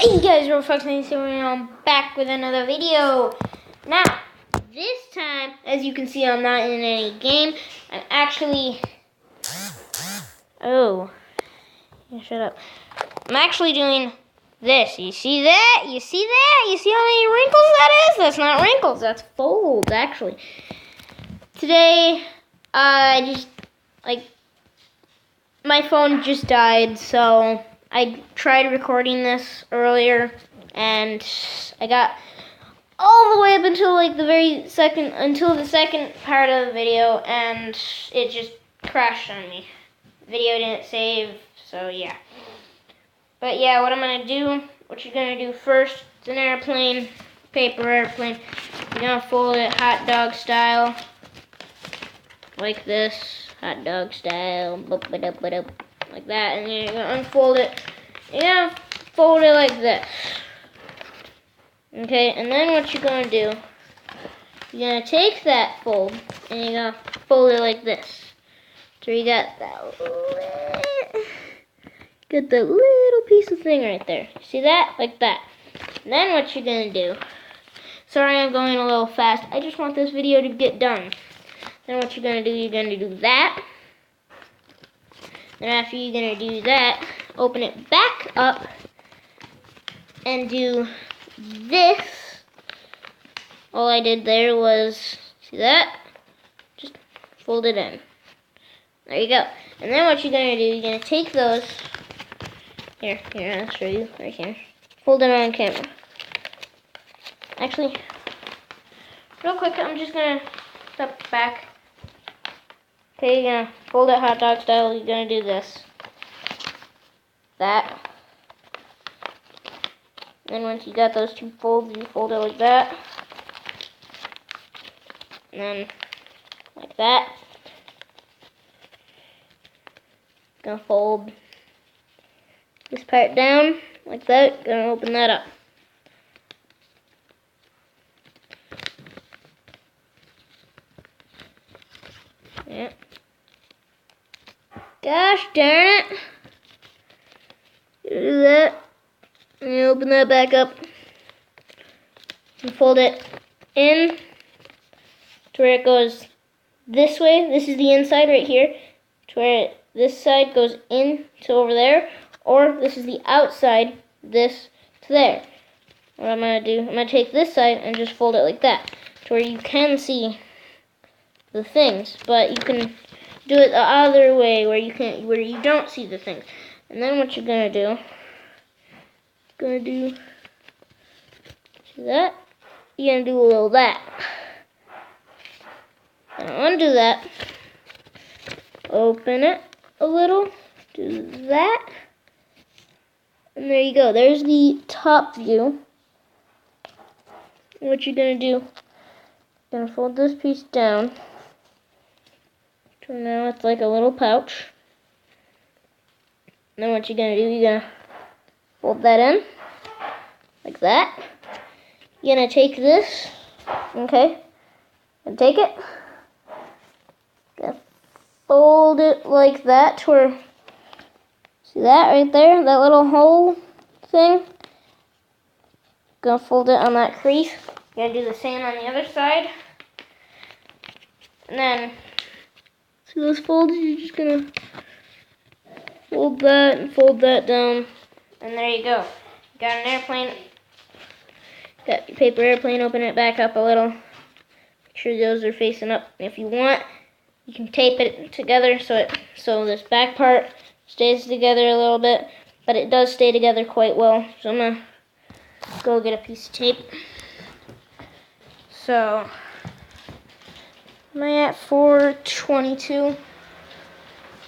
Hey guys, I'm back with another video. Now, this time, as you can see, I'm not in any game. I'm actually... Oh. Yeah, shut up. I'm actually doing this. You see that? You see that? You see how many wrinkles that is? That's not wrinkles. That's folds, actually. Today, my phone just died, so I tried recording this earlier, and I got all the way up until the second part of the video, and it just crashed on me. The video didn't save, so yeah. But yeah, what you're gonna do first, it's an airplane, paper airplane. You're gonna fold it hot dog style, like this, hot dog style, like that, and then you're gonna unfold it. You're gonna fold it like this. Okay, and then what you're gonna do, you're gonna take that fold, and you're gonna fold it like this. So you got that little piece of thing right there. See that? Like that. And then what you're gonna do, sorry I'm going a little fast, I just want this video to get done. Then what you're gonna do that. Then after you're gonna do that, open it back up and do this. All I did there was, see that? Just fold it in. There you go. And then what you're gonna do, you're gonna take those. Here, I'll show you right here. Fold it on camera. Actually, real quick, I'm just gonna step back. Okay, you're gonna fold it hot dog style. You're gonna do this. That. Then once you got those two folds, you fold it like that. And then like that. Gonna fold this part down like that. Gonna open that up. Yep. Gosh darn it. Do that. And you open that back up. And fold it in to where it goes this way. This is the inside right here. To where this side goes in to over there. Or this is the outside, this to there. What I'm going to do, I'm going to take this side and just fold it like that. To where you can see the things. But you can do it the other way where you don't see the things. And then what you're going to do, see that? You're going to do a little that. And undo that. Open it a little. Do that. And there you go. There's the top view. And what you're going to do, you're going to fold this piece down. So now it's like a little pouch. And then what you're going to do, you're going to fold that in. Like that. You're going to take this. Okay. And take it. Gonna fold it like that to where, see that right there? That little hole thing? Gonna fold it on that crease. Gotta do the same on the other side. And then, see those folds? You're just gonna fold that and fold that down. And there you go. Got an airplane. Got your paper airplane, open it back up a little. Make sure those are facing up. And if you want, you can tape it together so this back part stays together a little bit. But it does stay together quite well. So I'm going to go get a piece of tape. So, am I at 422?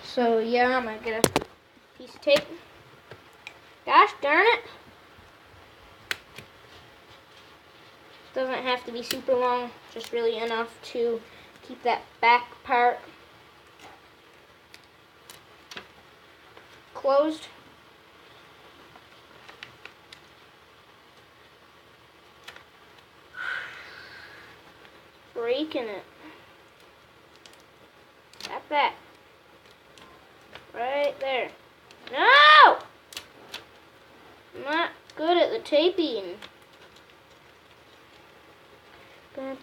So yeah, I'm going to get a piece of tape. Gosh darn it. Doesn't have to be super long, just really enough to keep that back part closed. Breaking it. Tap that. Right there. No! I'm not good at the taping. And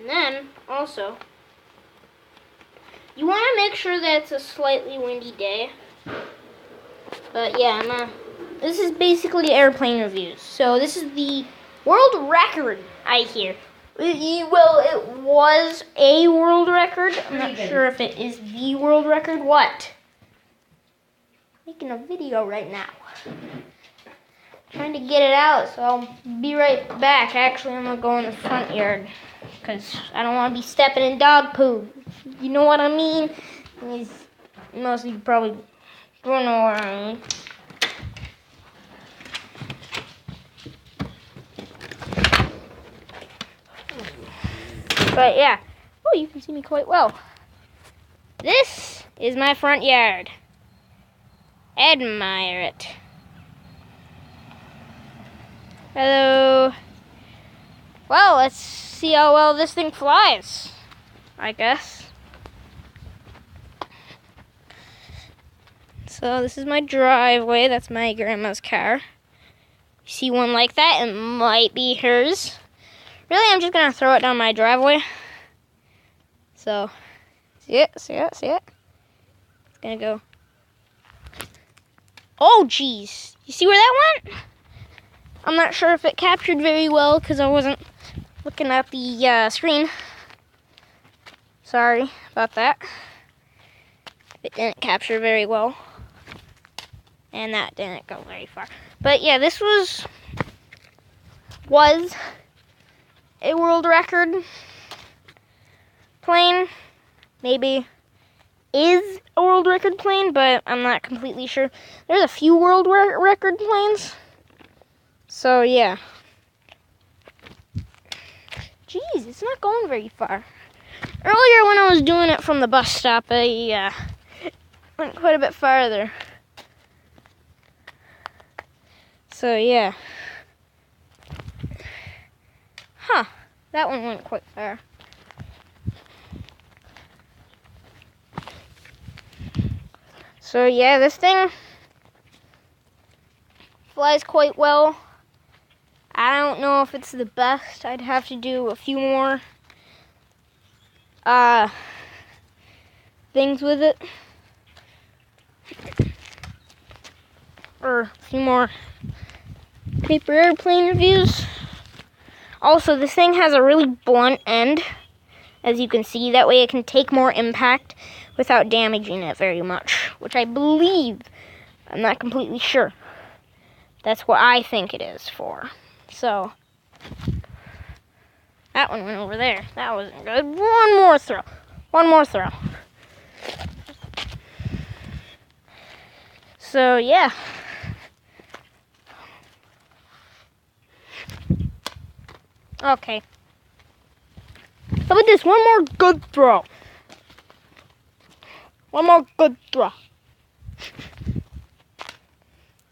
then, also, you want to make sure that it's a slightly windy day. But yeah, this is basically airplane reviews. So this is the world record, I hear. Well, it was a world record. I'm not sure if it is the world record. What? Making a video right now. Trying to get it out, so I'll be right back. Actually, I'm going to go in the front yard because I don't want to be stepping in dog poo. You know what I mean? Most of you probably don't know what I mean. But yeah. Oh, you can see me quite well. This is my front yard. Admire it. Hello. Well, let's see how well this thing flies, I guess. So this is my driveway. That's my grandma's car. You see one like that? It might be hers. Really, I'm just going to throw it down my driveway. So, see it? See it? See it? It's going to go. Oh, jeez. You see where that went? I'm not sure if it captured very well because I wasn't looking at the screen. Sorry about that. It didn't capture very well. And that didn't go very far. But yeah, this was a world record plane. Maybe is a world record plane, but I'm not completely sure. There's a few world record planes. So yeah. Jeez, it's not going very far. Earlier when I was doing it from the bus stop, I went quite a bit farther. So yeah. Huh, that one went quite far. So yeah, this thing flies quite well. I don't know if it's the best. I'd have to do a few more things with it. Or a few more paper airplane reviews. Also, this thing has a really blunt end, as you can see. That way it can take more impact without damaging it very much, which I believe, I'm not completely sure. That's what I think it is for. So, that one went over there. That wasn't good. One more throw. One more throw. So, yeah. Okay. How about this? One more good throw. One more good throw.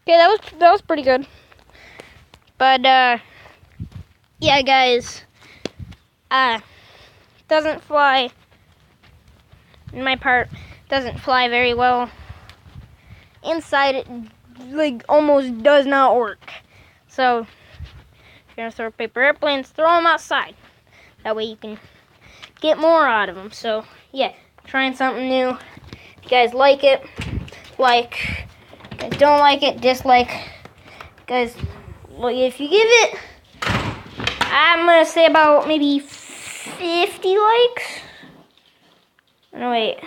Okay, that was pretty good. But yeah, guys. Doesn't fly. In my part, doesn't fly very well. Inside, it like almost does not work. So, if you're gonna throw paper airplanes, throw them outside. That way you can get more out of them. So, yeah, trying something new. If you guys like it, like. If you guys don't like it, dislike. Guys, well, if you give it, I'm gonna say about maybe 50 likes. No, wait.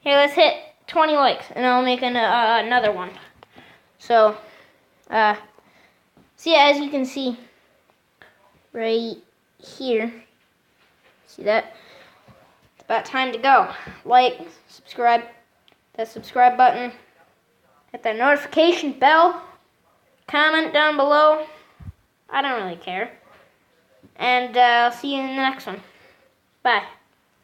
Here, let's hit 20 likes, and I'll make another one. So, yeah, as you can see, right here, see that? It's about time to go. Like, subscribe, that subscribe button, hit that notification bell, comment down below. I don't really care. And I'll see you in the next one. Bye.